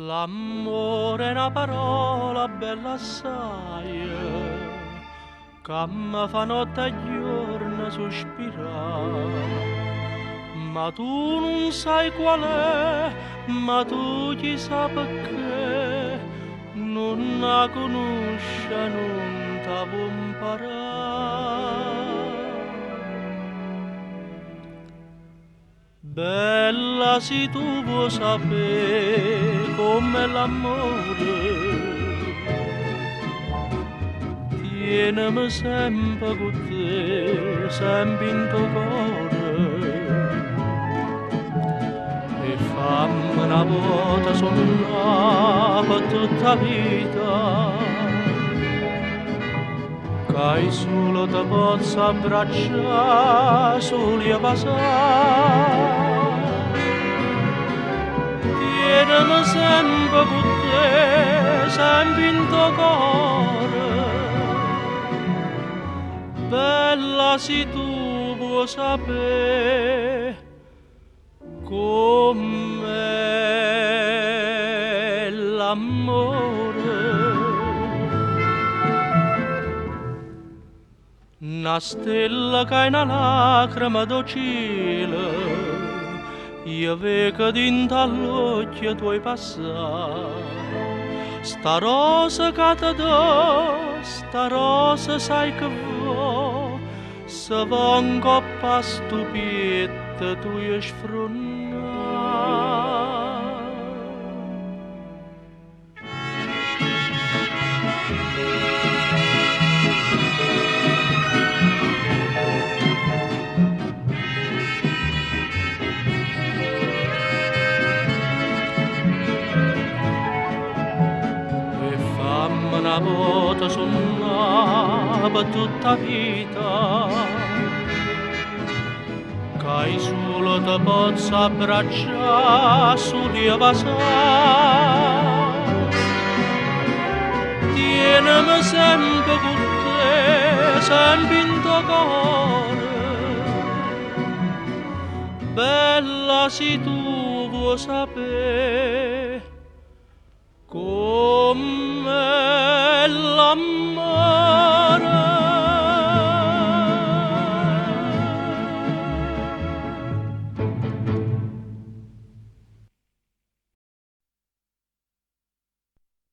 L'amore è una parola bella assai, che mi fa notte e giorno sospirare. Ma tu non sai qual è, ma tu chissà perché, non la conosce, non ta può imparare. Bella se tu vuoi sapere com'è l'amore, tienimi sempre con te, sempre in tuo cuore, e fammi una volta sonnare per tutta la vita, che solo ti posso abbracciare, solo io passare. Tienimi sempre con te, sempre in tuo cuore, bella se tu vuoi sapere com'è l'amore. Una stella che è una lacrima docile, io vedo dentro all'occhio tuoi passare. Sta rosa che ti do, sta rosa sai che vuoi, se va un coppa stupietta tu io sfrunnare. Una volta sonnava per tutta la vita, che solo ti posso abbracciare, solo io passare. Tienimi sempre con te, sempre in tuo cuore, bella se tu vuoi sapere come